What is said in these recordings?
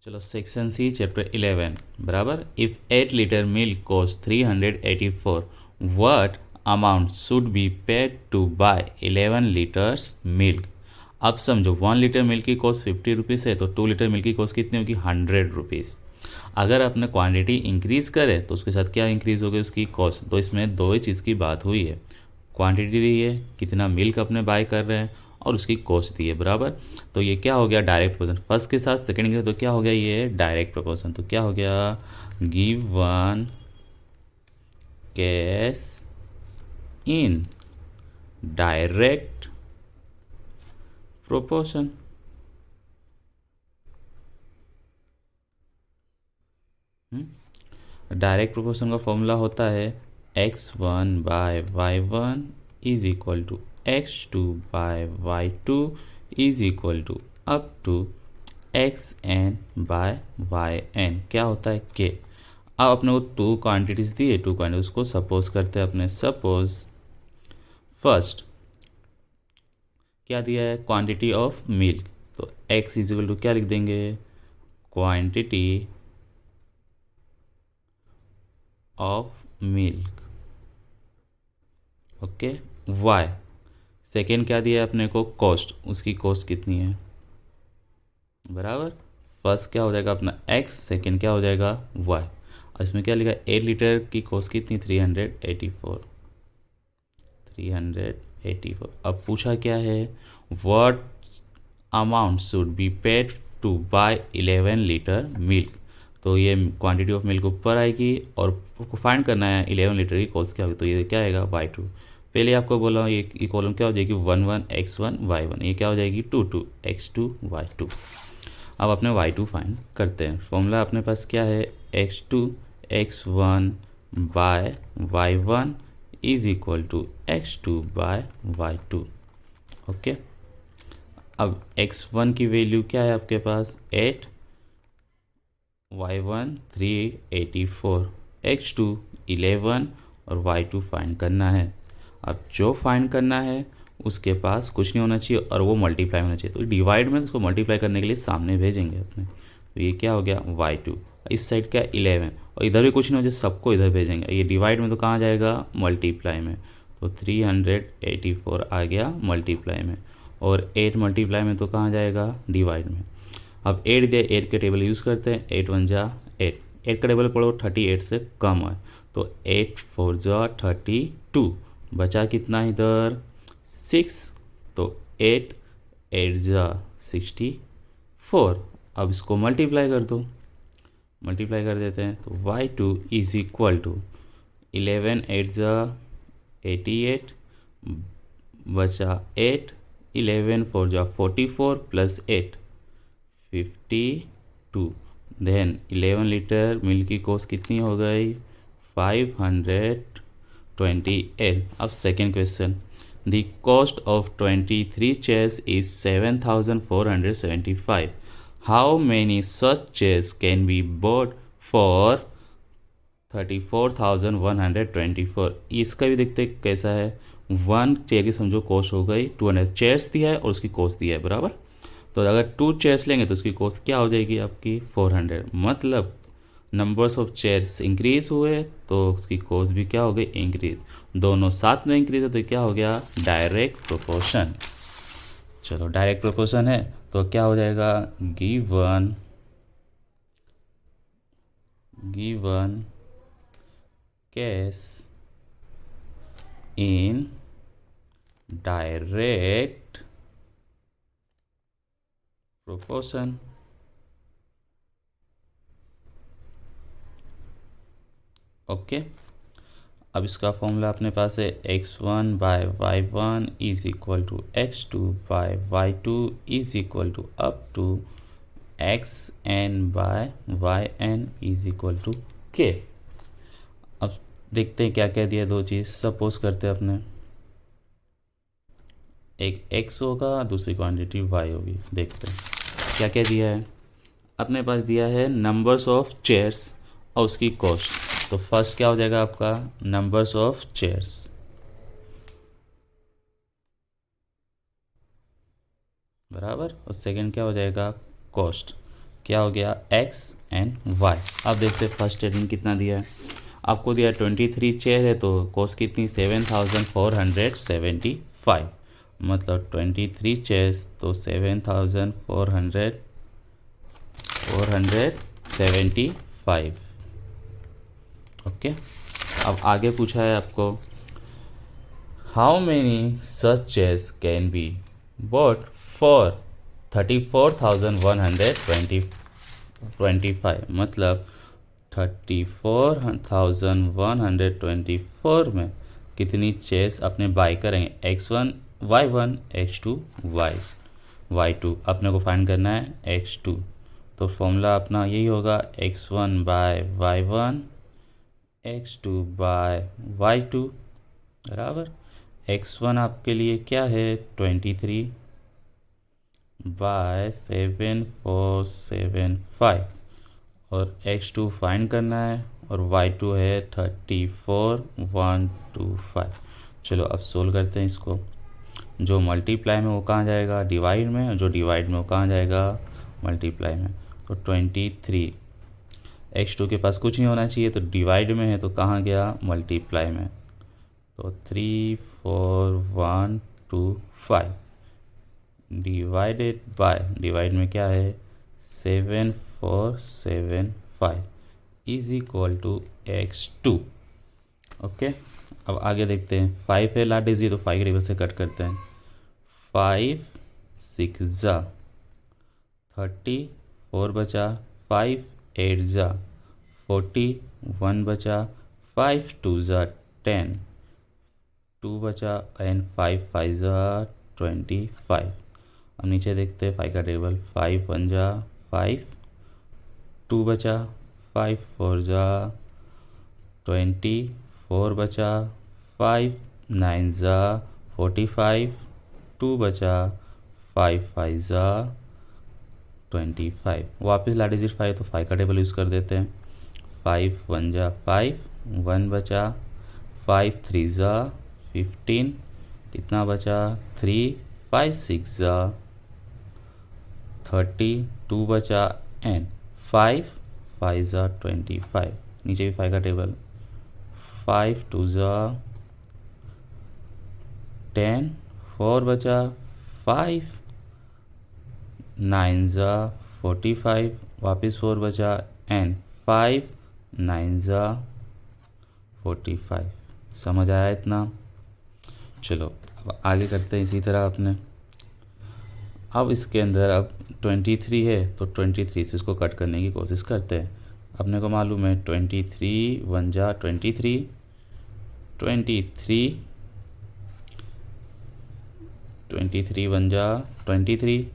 चलो section C chapter 11 बराबर। If 8 litre milk cost 384 what amount should be paid to buy 11 litres milk. अब समझो 1 litre milk की cost 50 rupees है तो 2 लीटर मिल्क की कॉस्ट कितनी होगी 100 रुपीज़। अगर अपने क्वांटिटी इंक्रीज़ करे तो उसके साथ क्या इंक्रीज़ होगी उसकी कॉस्ट। तो इसमें दो ही चीज़ की बात हुई है, क्वांटिटी दी है कितना मिल्क अपने बाय कर रहे हैं और उसकी कॉस्ट दी है बराबर। तो ये क्या हो गया डायरेक्ट प्रोपोर्शन। फर्स्ट के साथ सेकंड के तो क्या हो गया ये डायरेक्ट प्रोपोर्शन। तो क्या हो गया given case in direct proportion. Direct proportion का फॉर्मूला होता है x1 by y1 is equal to x2 by y2 is equal to up to xn by yn। क्या होता है k। अब अपने को टू क्वांटिटीज दी है, टू क्वांटिटीज को सपोज करते हैं अपने। सपोज फर्स्ट क्या दिया है क्वांटिटी ऑफ मिल्क, तो x इज इक्वल टू क्या लिख देंगे quantity of milk. Okay y second क्या दिया है अपने को कॉस्ट, उसकी कॉस्ट कितनी है बराबर। फर्स्ट क्या हो जाएगा अपना x, सेकेंड क्या हो जाएगा y। और इसमें क्या लिखा 8 लीटर की कॉस्ट कितनी 384। अब पूछा क्या है what amount should be paid to buy 11 litre milk. तो ये क्वांटिटी ऑफ मिल्क ऊपर आएगी और फाइंड करना है 11 लीटर की कॉस्ट क्या होगी। तो ये क्या आएगा y2। पहले आपको बोला ये कॉलम क्या हो जाएगी 1 1 x1 y1, ये क्या हो जाएगी 2 2 x2 y2। अब अपने y2 फाइंड करते हैं। फॉर्मूला अपने पास क्या है x2 x1 by y1 is equal to x2 by y2। Okay अब x1 की वैल्यू क्या है आपके पास 8, y1 384, x2 11 और y2 फाइंड करना है। अब जो फाइंड करना है उसके पास कुछ नहीं होना चाहिए और वो मल्टीप्लाई होना चाहिए। तो डिवाइड में उसको मल्टीप्लाई करने के लिए सामने भेजेंगे अपने। तो ये क्या हो गया y2, इस साइड क्या 11 और इधर भी कुछ नहीं हो जाए सबको इधर भेजेंगे। ये डिवाइड में तो कहाँ जाएगा मल्टीप्लाई में। तो 384 आ गया मल्टीप्लाई में और 8 मल्टीप्लाई में तो कहाँ जाएगा डिवाइड में। अब 8 दिया 8 के टेबल यूज़ करते हैं। 8 1 जा 8, 8 का टेबल पढ़ो 38 से कम है तो 8 4 जा 32, बचा कितना इधर 6, तो 8 8 जा 64। अब इसको मल्टीप्लाई कर दो, मल्टीप्लाई कर देते हैं तो y2 इज इक्वल टू 11 8 जा 88, बचा 8, 11 4 जा 44 प्लस 8 52। देन 11 लीटर मिल्क की कॉस्ट कितनी हो गई 528। अब second question the cost of 23 chairs is 7475। How many such chairs can be bought for 34,124। इसका भी देखते कैसा है। 1 चेयर की समझो कॉस्ट हो गई 200, चेयर्स दिया है और उसकी कॉस्ट दिया है बराबर। तो अगर 2 चेयर्स लेंगे तो उसकी कॉस्ट क्या हो जाएगी आपकी 400। मतलब नंबर्स ऑफ चेयर्स इंक्रीज हुए तो उसकी कॉस्ट भी क्या हो गई इंक्रीज। दोनों साथ में इंक्रीज है तो क्या हो गया डायरेक्ट प्रोपोर्शन। चलो डायरेक्ट प्रोपोर्शन है तो क्या हो जाएगा given case in direct proportion. Okay अब इसका फॉर्मूला अपने पास है x1 by y1 is equal to x2 by y2 is equal to up to xn by yn is equal to k। अब देखते हैं क्या क्या दिया दो चीज़। सपोज करते हैं अपने एक x होगा दूसरी क्वांटिटी y होगी। देखते हैं क्या क्या दिया है अपने पास। दिया है नंबर्स ऑफ चेयर्स और उसकी कॉस्ट। तो फर्स्ट क्या हो जाएगा आपका नंबर्स ऑफ चेयर्स बराबर और सेकंड क्या हो जाएगा कॉस्ट। क्या हो गया x एंड y। अब देखते हैं फर्स्ट स्टेटमेंट कितना दिया है। आपको दिया 23 चेयर है तो कॉस्ट कितनी 7475, मतलब 23 चेयर्स तो 7475। ओके। अब आगे पूछा है आपको how many such chairs can be bought for 34,125, मतलब 34,124 में कितनी चेयर्स अपने बाई करेंगे, x1 y1 x2 y2। अपने को फाइंड करना है x2, तो फॉर्मूला अपना यही होगा x1 by y1 x2 by y2 बराबर x1 आपके लिए क्या है 23 बाय 7475 और x2 फाइंड करना है और y2 है 34,125। चलो अब सोल्व करते हैं इसको। जो मल्टीप्लाई में वो कहाँ जाएगा, डिवाइड में, और जो डिवाइड में वो कहाँ जाएगा, मल्टीप्लाई में। तो 23 x2 के पास कुछ नहीं होना चाहिए तो डिवाइड में है तो कहाँ गया, मल्टीप्लाई में। तो 34,125 डिवाइडेड बाय, डिवाइड में क्या है 7475 is equal to x2। Okay. अब आगे देखते हैं 5 है लास्ट डिजिट तो 5 के टेबल से कट करते हैं। 5 6 जा 30, 4 बचा, 5 8 जा 40, 1 बचा, 5 2 जा 10, 2 बचा एंड 5 5 जा 25। अब नीचे देखते हैं 5 का टेबल। 5 1 जा 5, 2 बचा, 5 4 जा 20, 4 बचा, 5 9 जा 45, 2 बचा, 5 5 जा 25। वापस लास्ट डिजिट 5 तो 5 का टेबल यूज़ कर देते हैं। 5 1 जा 5, 1 बचा, 5 3 जा 15, कितना बचा 3, 5 6 जा 30, 2 बचा एंड 5 5 जा 25। नीचे भी 5 का टेबल। 5 2 जा 10, 4 बचा, 5 9 जा 45, वापस 4 बचा एंड 5 9 जा 45। समझ आया इतना। चलो अब आगे करते हैं इसी तरह अपने। अब इसके अंदर अब 23 है तो 23 से इसको कट करने की कोशिश करते हैं। अपने को मालूम है 23 1 जा 23, 23 23 1 जा 23,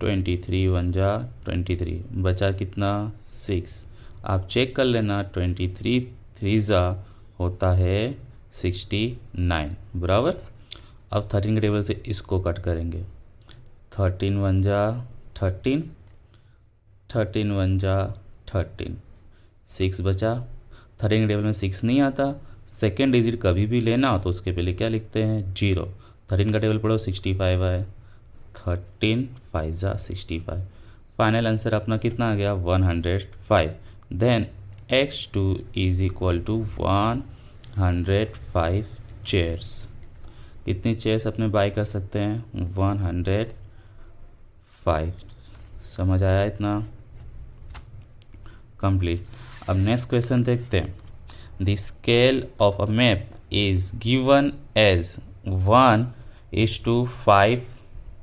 23 1 जा 23, बचा कितना 6। आप चेक कर लेना 23 3 जा होता है 69 बराबर। अब 13 के टेबल से इसको कट करेंगे। 13 1 जा 13, 13 1 जा 13, 6 बचा। 13 के टेबल में 6 नहीं आता। सेकेंड डिजिट कभी भी लेना हो तो उसके पहले क्या लिखते हैं 0। 13 का टेबल पढ़ो 65 है। 13 5 जा 65। फाइनल आंसर अपना कितना आ गया 105। Then x2 is equal to 105 chairs. कितनी चेयर्स अपने बाय कर सकते हैं 105। समझ आया इतना। कंप्लीट। अब नेक्स्ट क्वेश्चन देखते हैं। The scale of a map is given as 1:5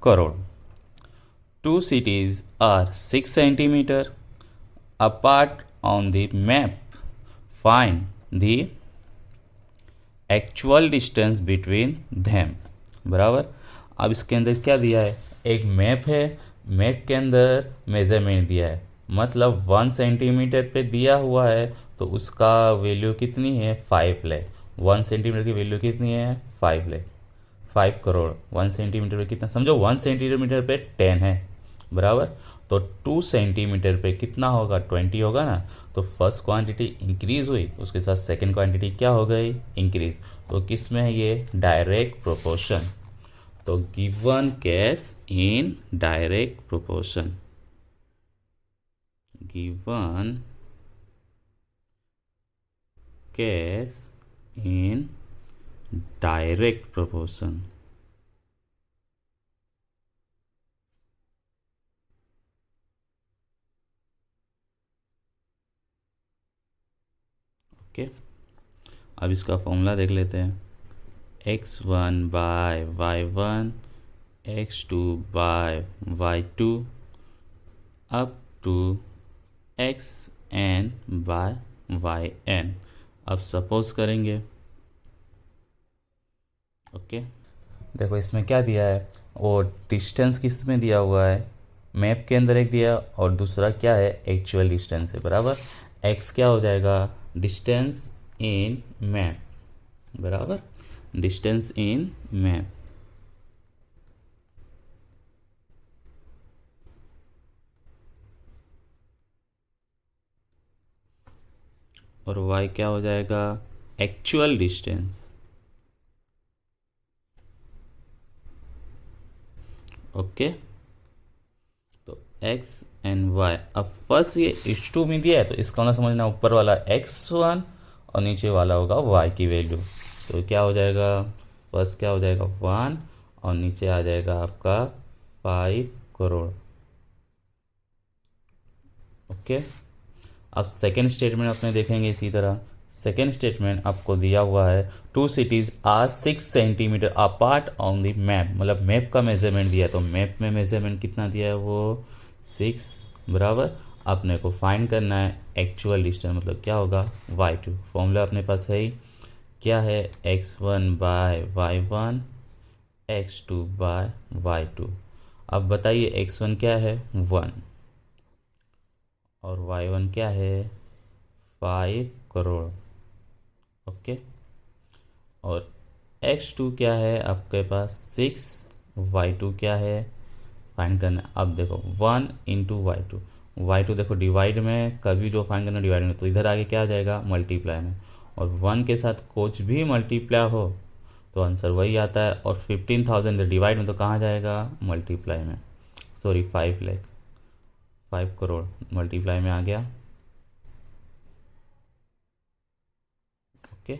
crore. Two cities are 6 centimeter apart on the map. Find the actual distance between them. बराबर। अब इसके अंदर क्या दिया है, एक मैप है, मैप के अंदर मेजरमेंट दिया है, मतलब 1 सेंटीमीटर पे दिया हुआ है तो उसका वैल्यू कितनी है 5 लाख। 1 सेंटीमीटर की वैल्यू कितनी है 5 लाख। 5 करोड़ 1 सेंटीमीटर पे कितना, समझो 1 सेंटीमीटर पे 10 है बराबर। तो 2 सेंटीमीटर पे कितना होगा 20 होगा ना। तो फर्स्ट क्वांटिटी इंक्रीज हुई तो उसके साथ सेकंड क्वांटिटी क्या हो गई इंक्रीज। तो किस में है ये डायरेक्ट प्रोपोर्शन। तो given case in direct proportion. Given case in direct proportion. Okay, अब इसका फॉर्मूला देख लेते हैं। x1 by y1 x2 by y2 up to xn by yn। अब सपोज करेंगे। ओके, देखो इसमें क्या दिया है, वो डिस्टेंस किस में दिया हुआ है, मैप के अंदर एक दिया और दूसरा क्या है, एक्चुअल डिस्टेंस है, बराबर। x क्या हो जाएगा, डिस्टेंस इन मैप, बराबर, डिस्टेंस इन मैप। और y क्या हो जाएगा, एक्चुअल डिस्टेंस। ओके, तो x एंड y। अब फर्स्ट ये h2 में दिया है तो इसका ना समझना, ऊपर वाला x1 और नीचे वाला होगा y की वैल्यू। तो क्या हो जाएगा, फर्स्ट क्या हो जाएगा 1 और नीचे आ जाएगा आपका 5 करोड़। ओके, अब सेकेंड स्टेटमेंट अपने देखेंगे इसी तरह। सेकेंड स्टेटमेंट आपको दिया हुआ है 2 cities are 6 centimetre apart on the map, मतलब मैप का मेजरमेंट दिया है, तो मैप में मेजरमेंट कितना दिया है, वो 6, बराबर। अपने को फाइंड करना है एक्चुअल डिस्टेंस, मतलब क्या होगा y2। फॉर्मूला अपने पास है ही, क्या है, x1 by y1 x2 by y2। अब बताइए x1 क्या है, 1 और y1 क्या है, 5 करोड़। ओके, और x2 क्या है आपके पास, 6, y2 क्या है, फाइंड करना है। अब देखो 1 इंटू y2 देखो डिवाइड में कभी जो फाइंड करना डिवाइड में, तो इधर आगे क्या आ जाएगा, मल्टीप्लाई में। और 1 के साथ कुछ भी मल्टीप्लाई हो तो आंसर वही आता है। और 15,000 डिवाइड में तो कहाँ जाएगा, मल्टीप्लाई में, सॉरी 5 लाख, 5 करोड़ मल्टीप्लाई में आ गया। ओके,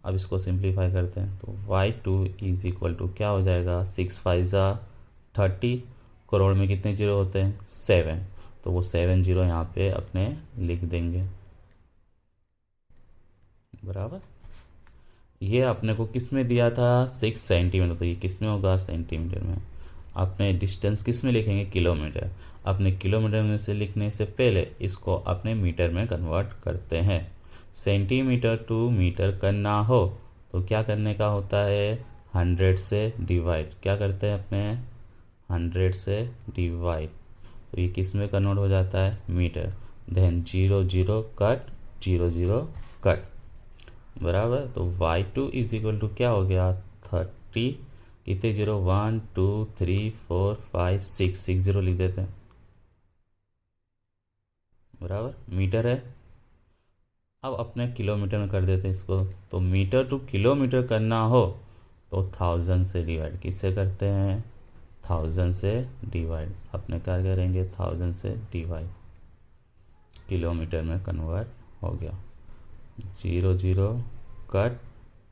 अब इसको सिंप्लीफाई करते हैं तो y2 इज इक्वल टू क्या हो जाएगा, 6 5 30, करोड़ में कितने जीरो होते हैं, 7, तो वो 7 जीरो यहाँ पे अपने लिख देंगे, बराबर। ये अपने को किस में दिया था, 6 सेंटीमीटर, तो ये किस में होगा, सेंटीमीटर में। अपने डिस्टेंस किस में लिखेंगे, किलोमीटर। अपने किलोमीटर में से लिखने से पहले इसको अपने मीटर में कन्वर्ट करते हैं। सेंटीमीटर टू मीटर करना हो तो क्या करने का होता है, 100 से डिवाइड, क्या करते हैं अपने 100 से डिवाइड, तो ये किस में कन्वर्ट हो जाता है, मीटर। देन 0 0 कट, 0 0 कट, बराबर। तो y2 इज इक्वल टू क्या हो गया, 30, कितने जीरो, 1 2 3 4 5 6 जीरो लिख देते हैं, बराबर, मीटर है। अब अपने किलोमीटर में कर देते हैं इसको, तो मीटर टू किलोमीटर करना हो तो 1000 से डिवाइड, किससे करते हैं, 1000 से डिवाइड। अपने क्या करेंगे, 1000 से डिवाइड, किलोमीटर में कन्वर्ट हो गया। 0 0 कट,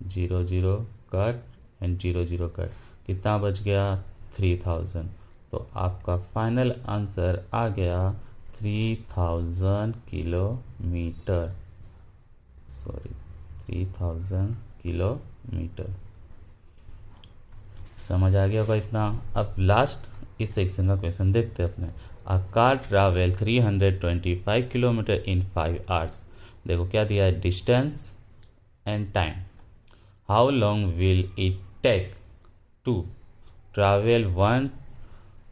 0 0 कट एंड 0 0 कट, कितना बच गया, 3000। तो आपका फाइनल आंसर आ गया 3000 किलोमीटर, सॉरी 3000 किलोमीटर। समझ आ गया होगा इतना। अब लास्ट इस सेक्शन का क्वेश्चन देखते हैं अपने। A car travel 325 kilometre in 5 hours. देखो क्या दिया है, distance and time. How long will it take to travel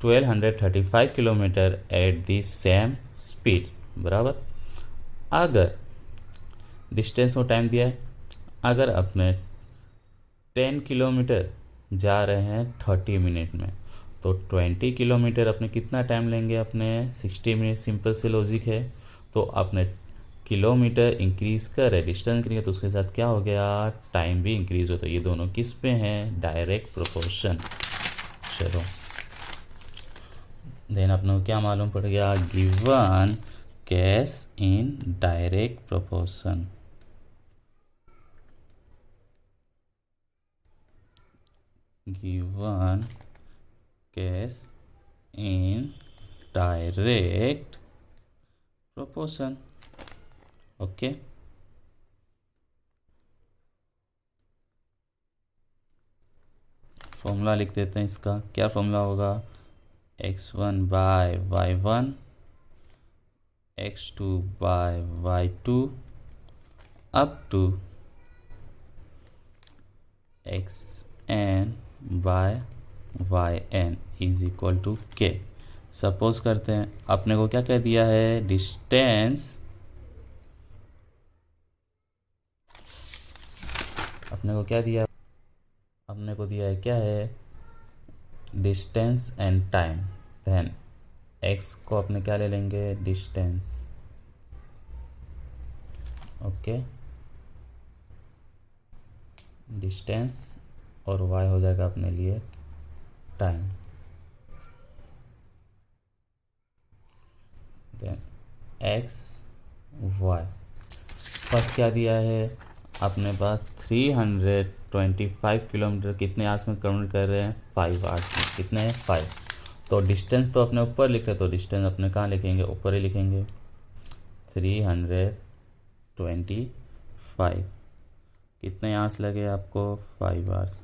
1235 kilometre at the same speed, बराबर। अगर डिस्टेंस और टाइम दिया है, अगर अपने 10 किलोमीटर जा रहे हैं 30 मिनट में, तो 20 किलोमीटर अपने कितना टाइम लेंगे, अपने 60 मिनट। सिंपल से लॉजिक है। तो अपने किलोमीटर इंक्रीज कर रहे, डिस्टेंस करेंगे तो उसके साथ क्या हो गया, टाइम भी इंक्रीज होता है। ये दोनों किस पे हैं, डायरेक्ट प्रोपोर्शन। चलो देन अपने को क्या मालूम पड़ गया, given gas in direct proportion. Given gas in direct proportion. Okay, formula लिख देते हैं इसका। क्या फॉर्मूला होगा? x1 by y1, x2 by y2 up to xn by yn is equal to k। Suppose करते हैं अपने को क्या कह दिया है, डिस्टेंस, अपने को क्या दिया, अपने को दिया है क्या है, distance and time. Then x को अपने क्या ले लेंगे, डिस्टेंस, ओके, डिस्टेंस, और y हो जाएगा अपने लिए time. Then x y, first क्या दिया है अपने पास, 325 किलोमीटर कितने आवर्स में कन्वर्ट कर रहे हैं, 5 आवर्स में। कितने हैं, 5। तो डिस्टेंस तो अपने ऊपर लिख रहे, तो डिस्टेंस अपने कहाँ लिखेंगे, ऊपर ही लिखेंगे, 325। कितने आवर्स लगे आपको, 5 आवर्स।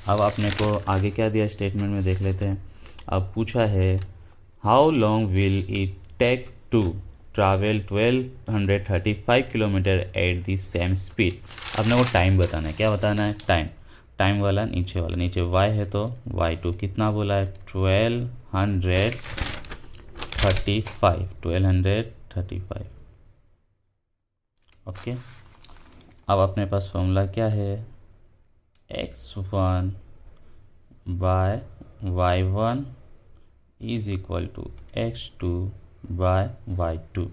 अब अपने को आगे क्या दिया स्टेटमेंट में देख लेते हैं। अब पूछा है how long will it take to travel 1235 kilometre at the same speed. अपने को टाइम बताना है। क्या बताना है, टाइम। टाइम वाला नीचे वाला, नीचे y है तो y2 कितना बोला है, 1235। ओके, अब अपने पास फॉर्मूला क्या है, x1 by y1 is equal to x2 by y2।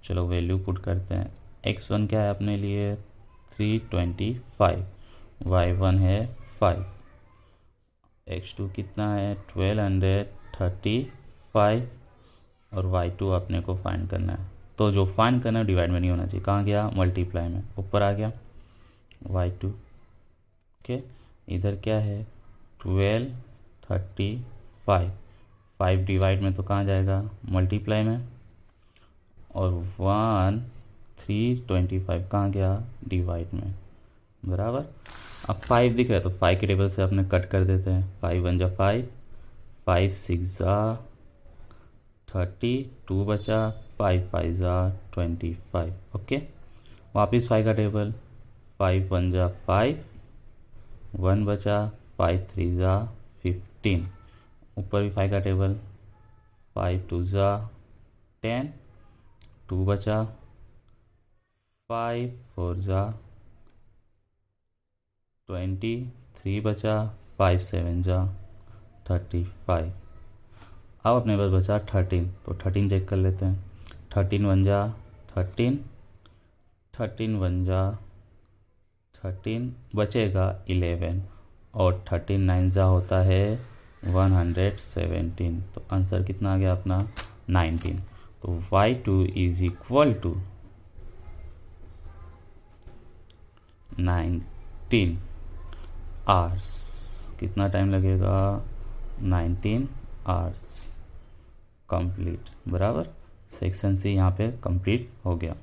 चलो वैल्यू पुट करते हैं। x1 क्या है अपने लिए, 325, y1 है 5, x2 कितना है 1235, और y2 अपने को फाइंड करना है। तो जो फाइंड करना है डिवाइड में नहीं होना चाहिए, कहाँ गया, मल्टीप्लाई में, ऊपर आ गया y2। ओके, इधर क्या है 1235, 5 डिवाइड में तो कहाँ जाएगा, मल्टीप्लाई में, और 325 कहाँ गया, डिवाइड में, बराबर। अब 5 दिख रहा है तो 5 के टेबल से अपने कट कर देते हैं। 5 1 जा 5, 5 6 जा 30, 2 बचा, 5 5 जा 25। ओके, वापिस 5 का टेबल, 5 1 जा 5, 1 बचा, 5 3 जा 15, ऊपर भी 5 का टेबल, 5 2 जा 10, 2 बचा, 5 4 जा 20, 3 बचा, 5 7 जा 35। अब अपने पास बचा 13, तो 13 चेक कर लेते हैं। 13 1 जा 13, 13 1 जा 13, बचेगा 11, और 13 9 जा होता है 117। तो आंसर कितना आ गया अपना, 19। तो y2 is equal to 19 hours. कितना टाइम लगेगा, 19 आवर्स कंप्लीट, बराबर। सेक्शन सी यहाँ पे कंप्लीट हो गया।